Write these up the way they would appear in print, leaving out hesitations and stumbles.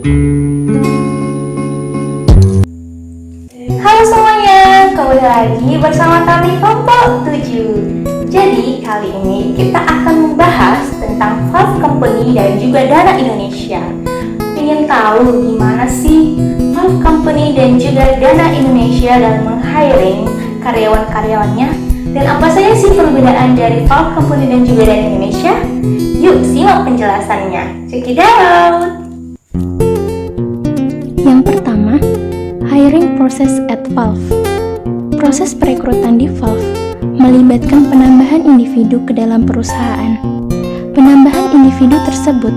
Halo semuanya, kembali lagi bersama kami Kelompok 7. Jadi kali ini kita akan membahas tentang Valve Company dan juga Dana Indonesia. Ingin tahu gimana sih Valve Company dan juga Dana Indonesia dalam meng-hiring karyawan-karyawannya? Dan apa saja sih perbedaan dari Valve Company dan juga Dana Indonesia? Yuk simak penjelasannya, check it out! Yang pertama, hiring process at Valve. Proses perekrutan di Valve melibatkan penambahan individu ke dalam perusahaan. Penambahan individu tersebut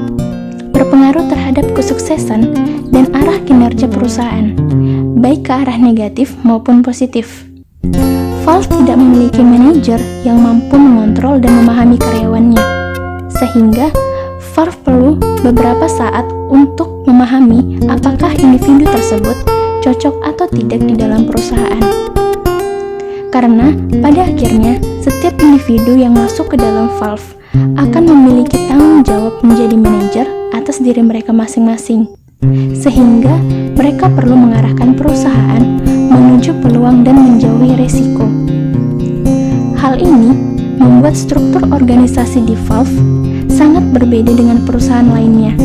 berpengaruh terhadap kesuksesan dan arah kinerja perusahaan, baik ke arah negatif maupun positif. Valve tidak memiliki manajer yang mampu mengontrol dan memahami karyawannya, sehingga Valve perlu beberapa saat untuk memahami apakah individu tersebut cocok atau tidak di dalam perusahaan. Karena pada akhirnya, setiap individu yang masuk ke dalam Valve akan memiliki tanggung jawab menjadi manajer atas diri mereka masing-masing, sehingga mereka perlu mengarahkan perusahaan menuju peluang dan menjauhi resiko. Hal ini membuat struktur organisasi di Valve sangat berbeda dengan perusahaan lainnya,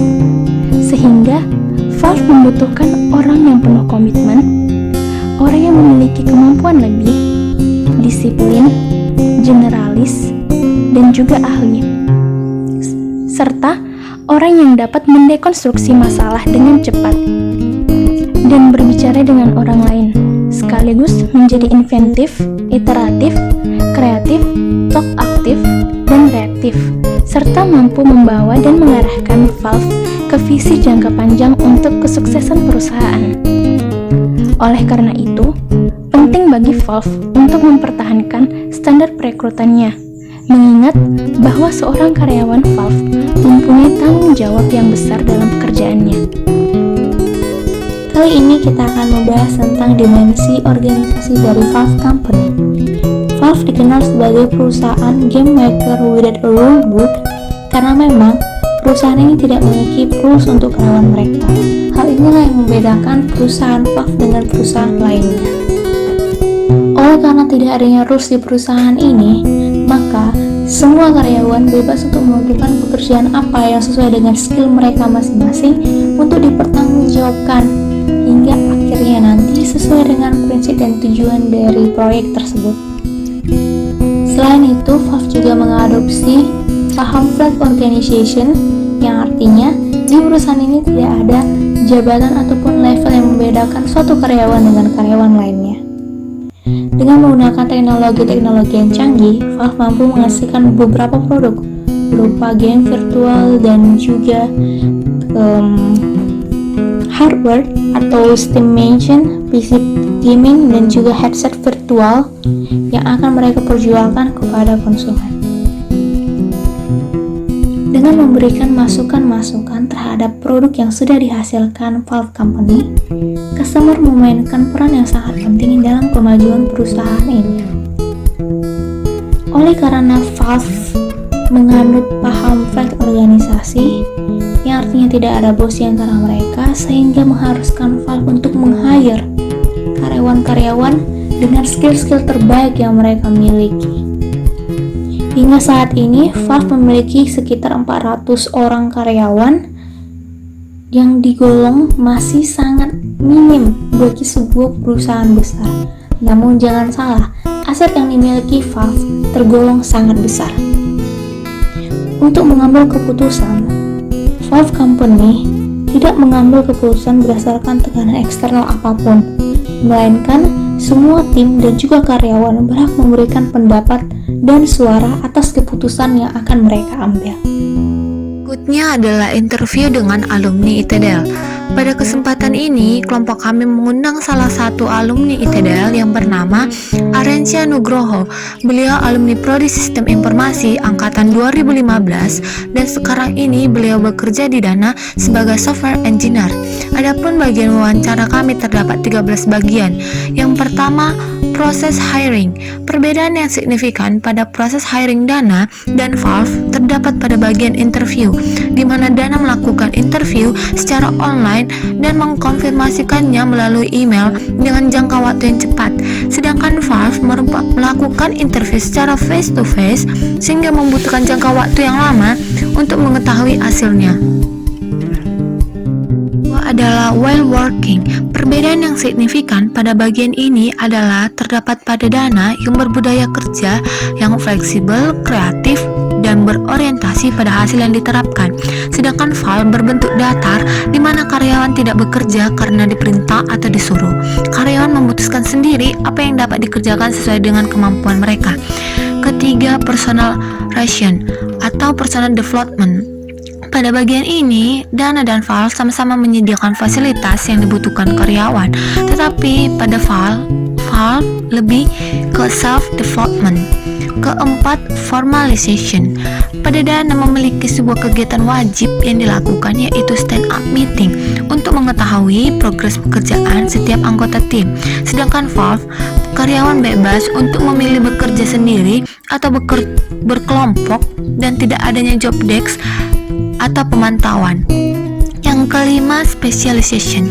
sehingga Valve membutuhkan orang yang penuh komitmen, orang yang memiliki kemampuan lebih, disiplin, generalis, dan juga ahli, serta orang yang dapat mendekonstruksi masalah dengan cepat dan berbicara dengan orang lain, sekaligus menjadi inventif, iteratif, kreatif, talk aktif, dan reaktif, serta mampu membawa dan mengarahkan Valve ke visi jangka panjang untuk kesuksesan perusahaan. Oleh karena itu, penting bagi Valve untuk mempertahankan standar perekrutannya, mengingat bahwa seorang karyawan Valve mempunyai tanggung jawab yang besar dalam pekerjaannya. Kali ini kita akan membahas tentang dimensi organisasi dari Valve Company. Valve dikenal sebagai perusahaan game maker without a rule book karena memang perusahaan ini tidak memiliki rules untuk karyawan mereka. Hal inilah yang membedakan perusahaan Valve dengan perusahaan lainnya. Oleh karena tidak adanya rules di perusahaan ini, maka semua karyawan bebas untuk melakukan pekerjaan apa yang sesuai dengan skill mereka masing-masing untuk dipertanggungjawabkan, hingga akhirnya nanti sesuai dengan prinsip dan tujuan dari proyek tersebut. Selain itu, Valve juga mengadopsi paham flat organization, yang artinya di perusahaan ini tidak ada jabatan ataupun level yang membedakan suatu karyawan dengan karyawan lainnya. Dengan menggunakan teknologi-teknologi yang canggih, Valve mampu menghasilkan beberapa produk berupa game virtual dan juga hardware atau Steam Machine, PC gaming, dan juga headset virtual yang akan mereka perjualkan kepada konsumen. Dengan memberikan masukan-masukan terhadap produk yang sudah dihasilkan Valve Company, customer memainkan peran yang sangat penting dalam kemajuan perusahaan ini. Oleh karena Valve menganut paham flat organisasi, yang artinya tidak ada bos di antara mereka, sehingga mengharuskan Valve untuk meng-hire karyawan-karyawan dengan skill-skill terbaik yang mereka miliki. Hingga saat ini, Valve memiliki sekitar 400 orang karyawan yang digolong masih sangat minim bagi sebuah perusahaan besar. Namun jangan salah, aset yang dimiliki Valve tergolong sangat besar. Untuk mengambil keputusan, Valve Company tidak mengambil keputusan berdasarkan tekanan eksternal apapun, melainkan semua tim dan juga karyawan berhak memberikan pendapat dan suara atas keputusan yang akan mereka ambil. Berikutnya adalah interview dengan alumni ITDL. Pada kesempatan ini, kelompok kami mengundang salah satu alumni ITDL yang bernama Arencia Nugroho. Beliau alumni Prodi Sistem Informasi Angkatan 2015 dan sekarang ini beliau bekerja di Dana sebagai software engineer. Adapun bagian wawancara kami terdapat 13 bagian. Yang pertama, proses hiring. Perbedaan yang signifikan pada proses hiring Dana dan Valve terdapat pada bagian interview, di mana Dana melakukan interview secara online online dan mengkonfirmasikannya melalui email dengan jangka waktu yang cepat. Sedangkan Valve melakukan interview secara face to face sehingga membutuhkan jangka waktu yang lama untuk mengetahui hasilnya. Adalah while working. Perbedaan yang signifikan pada bagian ini adalah terdapat pada Dana yang berbudaya kerja yang fleksibel, kreatif, dan berorientasi pada hasil yang diterapkan. Sedangkan Valve berbentuk datar di mana karyawan tidak bekerja karena diperintah atau disuruh. Karyawan memutuskan sendiri apa yang dapat dikerjakan sesuai dengan kemampuan mereka. Ketiga, personal ration atau personal development. Pada bagian ini, Dana dan Valve sama-sama menyediakan fasilitas yang dibutuhkan karyawan, tetapi pada Valve lebih ke self-development. Keempat, formalization. Pada Dana memiliki sebuah kegiatan wajib yang dilakukan, yaitu stand-up meeting untuk mengetahui progres pekerjaan setiap anggota tim. Sedangkan Valve, karyawan bebas untuk memilih bekerja sendiri atau berkelompok dan tidak adanya job desk atau pemantauan. Yang kelima, specialization.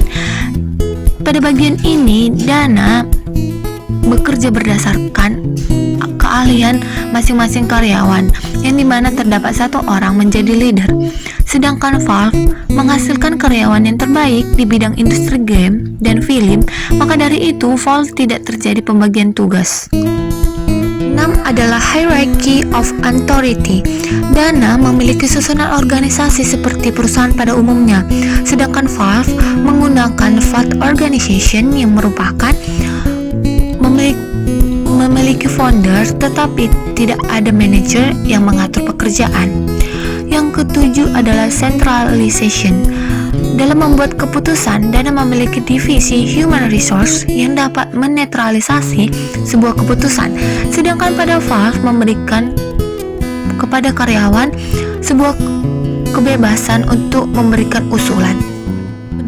Pada bagian ini, Dana bekerja berdasarkan keahlian masing-masing karyawan, yang dimana terdapat satu orang menjadi leader. Sedangkan Valve menghasilkan karyawan yang terbaik di bidang industri game dan film, maka dari itu Valve tidak terjadi pembagian tugas. 6 adalah hierarchy of authority. Dana memiliki susunan organisasi seperti perusahaan pada umumnya, sedangkan Valve menggunakan flat organization yang merupakan memiliki founder tetapi tidak ada manajer yang mengatur pekerjaan. Yang ketujuh adalah centralization. Dalam membuat keputusan, Dana memiliki divisi human resource yang dapat menetralisasi sebuah keputusan, sedangkan pada Valve memberikan kepada karyawan sebuah kebebasan untuk memberikan usulan.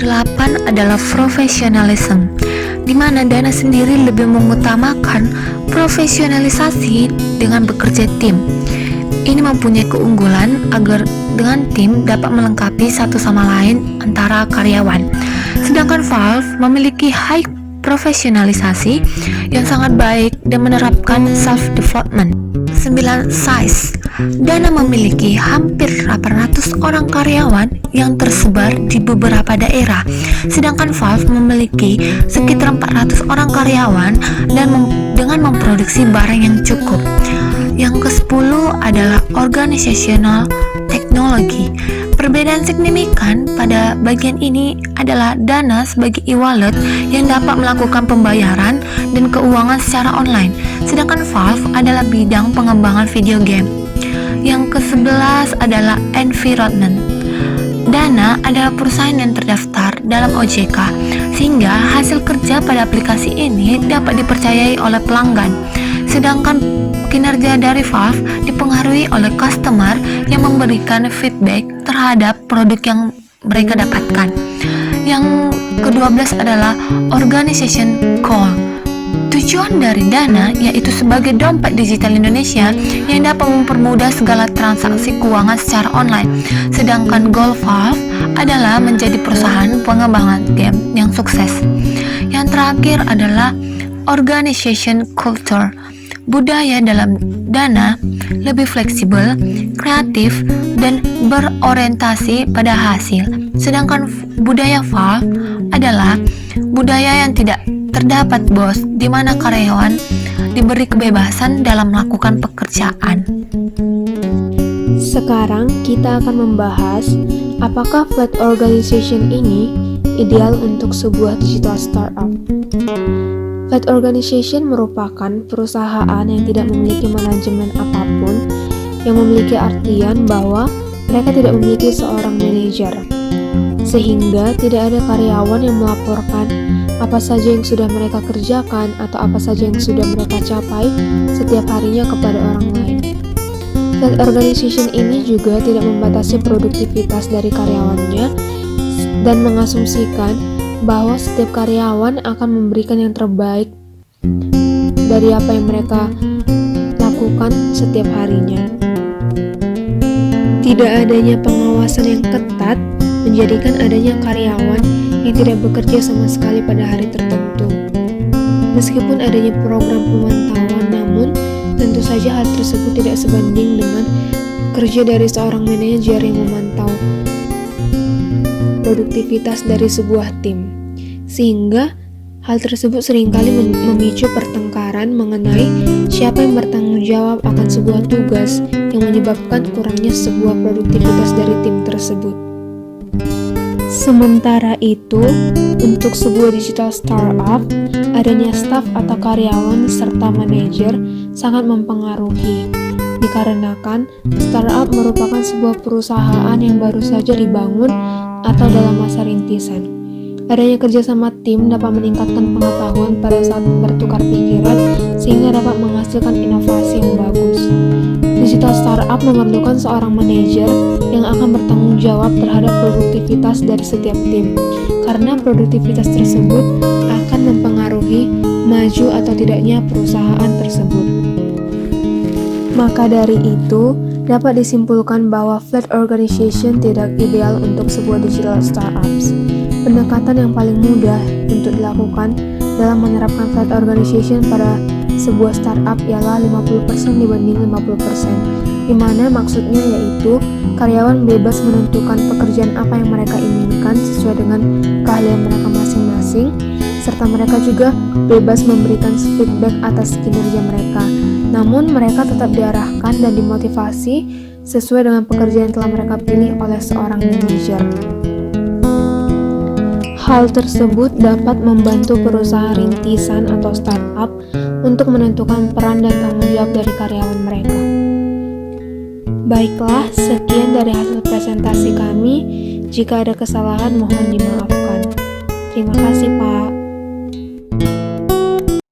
8 adalah professionalism, di mana Dana sendiri lebih mengutamakan profesionalisasi dengan bekerja tim. Ini mempunyai keunggulan agar dengan tim dapat melengkapi satu sama lain antara karyawan. Sedangkan Valve memiliki high profesionalisasi yang sangat baik dan menerapkan self-development. 9. Size. Dana memiliki hampir 800 orang karyawan yang tersebar di beberapa daerah, sedangkan Valve memiliki sekitar 400 orang karyawan dan dengan memproduksi barang yang cukup. Yang ke-10 adalah organizational technology. Perbedaan signifikan pada bagian ini adalah Dana sebagai e-wallet yang dapat melakukan pembayaran dan keuangan secara online, sedangkan Valve adalah bidang pengembangan video game. Yang ke-11 adalah environment. Dana adalah perusahaan yang terdaftar dalam OJK, sehingga hasil kerja pada aplikasi ini dapat dipercayai oleh pelanggan. Sedangkan kinerja dari Valve dipengaruhi oleh customer yang memberikan feedback terhadap produk yang mereka dapatkan. Yang ke-12 adalah organization goal. Tujuan dari Dana yaitu sebagai dompet digital Indonesia yang dapat mempermudah segala transaksi keuangan secara online. Sedangkan goal Valve adalah menjadi perusahaan pengembangan game yang sukses. Yang terakhir adalah organization culture. Budaya dalam Dana lebih fleksibel, kreatif, dan berorientasi pada hasil. Sedangkan budaya Valve adalah budaya yang tidak terdapat bos, di mana karyawan diberi kebebasan dalam melakukan pekerjaan. Sekarang kita akan membahas apakah flat organization ini ideal untuk sebuah digital startup. Flat organization merupakan perusahaan yang tidak memiliki manajemen apapun, yang memiliki artian bahwa mereka tidak memiliki seorang manajer, sehingga tidak ada karyawan yang melaporkan apa saja yang sudah mereka kerjakan atau apa saja yang sudah mereka capai setiap harinya kepada orang lain. Flat organization ini juga tidak membatasi produktivitas dari karyawannya dan mengasumsikan bahwa setiap karyawan akan memberikan yang terbaik dari apa yang mereka lakukan setiap harinya. Tidak adanya pengawasan yang ketat menjadikan adanya karyawan yang tidak bekerja sama sekali pada hari tertentu. Meskipun adanya program pemantauan, namun tentu saja hal tersebut tidak sebanding dengan kerja dari seorang manajer yang memantau produktivitas dari sebuah tim, sehingga hal tersebut seringkali memicu pertengkaran mengenai siapa yang bertanggung jawab akan sebuah tugas yang menyebabkan kurangnya sebuah produktivitas dari tim tersebut. Sementara itu, untuk sebuah digital startup, adanya staf atau karyawan serta manajer sangat mempengaruhi, dikarenakan startup merupakan sebuah perusahaan yang baru saja dibangun atau dalam masa rintisan. Adanya kerjasama tim dapat meningkatkan pengetahuan pada saat bertukar pikiran sehingga dapat menghasilkan inovasi yang bagus. Digital startup memerlukan seorang manajer yang akan bertanggung jawab terhadap produktivitas dari setiap tim, karena produktivitas tersebut akan mempengaruhi maju atau tidaknya perusahaan tersebut. Maka dari itu, dapat disimpulkan bahwa flat organization tidak ideal untuk sebuah digital startups. Pendekatan yang paling mudah untuk dilakukan dalam menerapkan flat organization pada sebuah startup ialah 50% dibanding 50%, di mana maksudnya yaitu karyawan bebas menentukan pekerjaan apa yang mereka inginkan sesuai dengan keahlian mereka masing-masing, serta mereka juga bebas memberikan feedback atas kinerja mereka. Namun mereka tetap diarahkan dan dimotivasi sesuai dengan pekerjaan yang telah mereka pilih oleh seorang manajer. Hal tersebut dapat membantu perusahaan rintisan atau startup untuk menentukan peran dan tanggung jawab dari karyawan mereka. Baiklah, sekian dari hasil presentasi kami. Jika ada kesalahan, mohon dimaafkan. Terima kasih